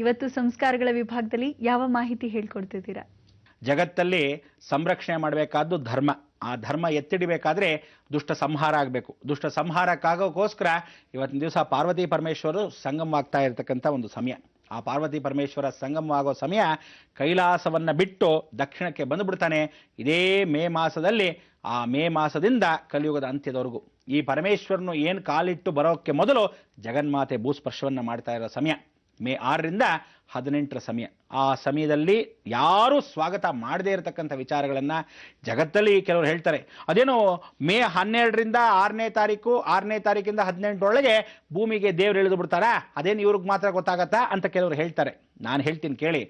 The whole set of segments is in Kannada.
ಇವತ್ತು ಸಂಸ್ಕಾರಗಳ ವಿಭಾಗದಲ್ಲಿ ಯಾವ ಮಾಹಿತಿ ಹೇಳ್ಕೊಡ್ತಿದ್ದೀರಾ? ಜಗತ್ತಲ್ಲಿ ಸಂರಕ್ಷಣೆ ಮಾಡಬೇಕಾದ್ದು ಧರ್ಮ. ಆ ಧರ್ಮ ಎತ್ತಿಡಿಬೇಕಾದ್ರೆ ದುಷ್ಟ ಸಂಹಾರ ಆಗಬೇಕು. ದುಷ್ಟ ಸಂಹಾರಕ್ಕಾಗೋಕ್ಕೋಸ್ಕರ ಇವತ್ತಿನ ದಿವಸ ಪಾರ್ವತಿ ಪರಮೇಶ್ವರರು ಸಂಗಮವಾಗ್ತಾ ಇರತಕ್ಕಂಥ ಒಂದು ಸಮಯ. ಆ ಪಾರ್ವತಿ ಪರಮೇಶ್ವರ ಸಂಗಮವಾಗೋ ಸಮಯ ಕೈಲಾಸವನ್ನು ಬಿಟ್ಟು ದಕ್ಷಿಣಕ್ಕೆ ಬಂದುಬಿಡ್ತಾನೆ ಇದೇ ಮೇ ಮಾಸದಲ್ಲಿ. ಆ ಮೇ ಮಾಸದಿಂದ ಕಲಿಯುಗದ ಅಂತ್ಯದವರೆಗೂ ಈ ಪರಮೇಶ್ವರನು ಏನು ಕಾಲಿಟ್ಟು ಬರೋಕ್ಕೆ ಮೊದಲು ಜಗನ್ಮಾತೆ ಭೂಸ್ಪರ್ಶವನ್ನು ಮಾಡ್ತಾ ಇರೋ ಸಮಯ ಮೇ 6ರಿಂದ 18ರ ಸಮಯ. ಆ ಸಮಯದಲ್ಲಿ ಯಾರೂ ಸ್ವಾಗತ ಮಾಡದೇ ಇರತಕ್ಕಂಥ ವಿಚಾರಗಳನ್ನು ಜಗತ್ತಲ್ಲಿ ಕೆಲವರು ಹೇಳ್ತಾರೆ. ಅದೇನೋ ಮೇ 12ರಿಂದ 6ನೇ ತಾರೀಕು 6ನೇ ತಾರೀಕಿಂದ 18ರೊಳಗೆ ಭೂಮಿಗೆ ದೇವರು ಇಳಿದು ಬಿಡ್ತಾರಾ, ಅದೇನು ಇವ್ರಿಗೆ ಮಾತ್ರ ಗೊತ್ತಾಗತ್ತಾ ಅಂತ ಕೆಲವರು ಹೇಳ್ತಾರೆ. ನಾನು ಹೇಳ್ತೀನಿ ಕೇಳಿ,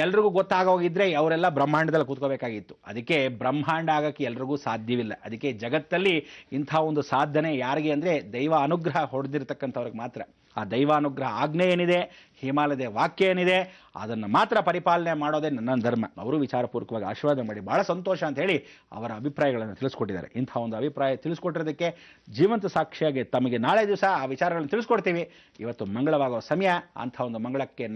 ಎಲ್ರಿಗೂ ಗೊತ್ತಾಗೋಗಿದ್ರೆ ಅವರೆಲ್ಲ ಬ್ರಹ್ಮಾಂಡದಲ್ಲಿ ಕೂತ್ಕೋಬೇಕಾಗಿತ್ತು. ಅದಕ್ಕೆ ಬ್ರಹ್ಮಾಂಡ ಆಗೋಕ್ಕೆ ಎಲ್ರಿಗೂ ಸಾಧ್ಯವಿಲ್ಲ. ಅದಕ್ಕೆ ಜಗತ್ತಲ್ಲಿ ಇಂಥ ಒಂದು ಸಾಧನೆ ಯಾರಿಗೆ ಅಂದರೆ ದೈವ ಅನುಗ್ರಹ ಹೊಡೆದಿರ್ತಕ್ಕಂಥವ್ರಿಗೆ ಮಾತ್ರ. ಆ ದೈವಾನುಗ್ರಹ ಆಜ್ಞೆ ಏನಿದೆ, ಹಿಮಾಲಯದ ವಾಕ್ಯ ಏನಿದೆ, ಅದನ್ನು ಮಾತ್ರ ಪರಿಪಾಲನೆ ಮಾಡೋದೇ ನನ್ನ ಧರ್ಮ. ಅವರು ವಿಚಾರಪೂರ್ವಕವಾಗಿ ಆಶೀರ್ವಾದ ಮಾಡಿ ಭಾಳ ಸಂತೋಷ ಅಂತ ಹೇಳಿ ಅವರ ಅಭಿಪ್ರಾಯಗಳನ್ನು ತಿಳಿಸ್ಕೊಟ್ಟಿದ್ದಾರೆ. ಇಂಥ ಒಂದು ಅಭಿಪ್ರಾಯ ತಿಳಿಸ್ಕೊಟ್ಟಿರೋದಕ್ಕೆ ಜೀವಂತ ಸಾಕ್ಷಿಯಾಗಿ ತಮಗೆ ನಾಳೆ ದಿವಸ ಆ ವಿಚಾರಗಳನ್ನು ತಿಳಿಸ್ಕೊಡ್ತೀವಿ. ಇವತ್ತು ಮಂಗಳವಾಗುವ ಸಮಯ. ಅಂಥ ಒಂದು ಮಂಗಳಕ್ಕೆ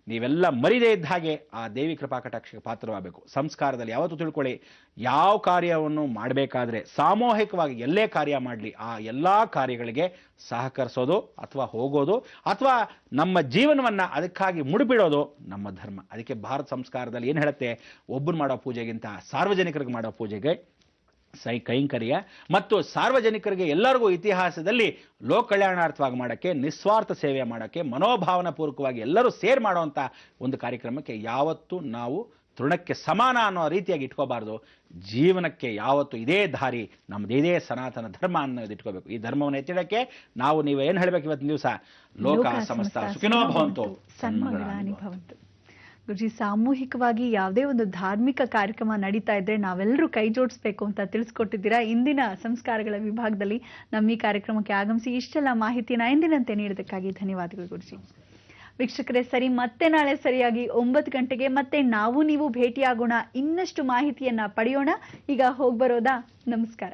ನೀವೆಲ್ಲ ಮರಿದೇ ಇದ್ದ ಹಾಗೆ ಆ ದೇವಿ ಕೃಪಾ ಕಟಾಕ್ಷಕ್ಕೆ ಪಾತ್ರವಾಗಬೇಕು. ಸಂಸ್ಕಾರದಲ್ಲಿ ಯಾವತ್ತೂ ತಿಳ್ಕೊಳ್ಳಿ, ಯಾವ ಕಾರ್ಯವನ್ನು ಮಾಡಬೇಕಾದ್ರೆ ಸಾಮೂಹಿಕವಾಗಿ ಎಲ್ಲೇ ಕಾರ್ಯ ಮಾಡಲಿ ಆ ಎಲ್ಲ ಕಾರ್ಯಗಳಿಗೆ ಸಹಕರಿಸೋದು ಅಥವಾ ಹೋಗೋದು ಅಥವಾ ನಮ್ಮ ಜೀವನವನ್ನು ಅದಕ್ಕಾಗಿ ಮುಡಿಬಿಡೋದು ನಮ್ಮ ಧರ್ಮ. ಅದಕ್ಕೆ ಭಾರತ ಸಂಸ್ಕಾರದಲ್ಲಿ ಏನು ಹೇಳುತ್ತೆ, ಒಬ್ಬರು ಮಾಡೋ ಪೂಜೆಗಿಂತ ಸಾರ್ವಜನಿಕರಿಗೆ ಮಾಡೋ ಪೂಜೆಗೆ ಕೈಂಕರ್ಯ ಮತ್ತು ಸಾರ್ವಜನಿಕರಿಗೆ ಎಲ್ಲರಿಗೂ ಇತಿಹಾಸದಲ್ಲಿ ಲೋಕ ಕಲ್ಯಾಣಾರ್ಥವಾಗಿ ಮಾಡೋಕ್ಕೆ, ನಿಸ್ವಾರ್ಥ ಸೇವೆ ಮಾಡೋಕ್ಕೆ, ಮನೋಭಾವನಾ ಪೂರ್ವಕವಾಗಿ ಎಲ್ಲರೂ ಸೇರ್ ಮಾಡೋವಂಥ ಒಂದು ಕಾರ್ಯಕ್ರಮಕ್ಕೆ ಯಾವತ್ತೂ ನಾವು ತೃಣಕ್ಕೆ ಸಮಾನ ಅನ್ನೋ ರೀತಿಯಾಗಿ ಇಟ್ಕೋಬಾರ್ದು. ಜೀವನಕ್ಕೆ ಯಾವತ್ತು ಇದೇ ದಾರಿ, ನಮ್ಮದು ಇದೇ ಸನಾತನ ಧರ್ಮ ಅನ್ನೋದು ಇಟ್ಕೋಬೇಕು. ಈ ಧರ್ಮವನ್ನು ಎತ್ತಿಡಕ್ಕೆ ನೀವು ಏನು ಹೇಳಬೇಕು ಇವತ್ತಿನ ದಿವಸ? ಲೋಕ ಸಮಸ್ತ ಸುಖಿನೋ ಭವಂತು, ಸನ್ಮಂಗಳಾನಿ ಭವಂತು. ಗುರುಜಿ, ಸಾಮೂಹಿಕವಾಗಿ ಯಾವುದೇ ಒಂದು ಧಾರ್ಮಿಕ ಕಾರ್ಯಕ್ರಮ ನಡೀತಾ ಇದ್ರೆ ನಾವೆಲ್ಲರೂ ಕೈ ಜೋಡಿಸ್ಬೇಕು ಅಂತ ತಿಳಿಸ್ಕೊಟ್ಟಿದ್ದೀರಾ. ಇಂದಿನ ಸಂಸ್ಕಾರಗಳ ವಿಭಾಗದಲ್ಲಿ ನಮ್ಮ ಈ ಕಾರ್ಯಕ್ರಮಕ್ಕೆ ಆಗಮಿಸಿ ಇಷ್ಟೆಲ್ಲ ಮಾಹಿತಿನ ಎಂದಿನಂತೆ ನೀಡೋದಕ್ಕಾಗಿ ಧನ್ಯವಾದಗಳು ಗುರುಜಿ. ವೀಕ್ಷಕರೇ, ಸರಿ, ಮತ್ತೆ ನಾಳೆ ಸರಿಯಾಗಿ 9 ಗಂಟೆಗೆ ಮತ್ತೆ ನಾವು ನೀವು ಭೇಟಿಯಾಗೋಣ, ಇನ್ನಷ್ಟು ಮಾಹಿತಿಯನ್ನ ಪಡೆಯೋಣ. ಈಗ ಹೋಗ್ಬರೋದಾ? ನಮಸ್ಕಾರ.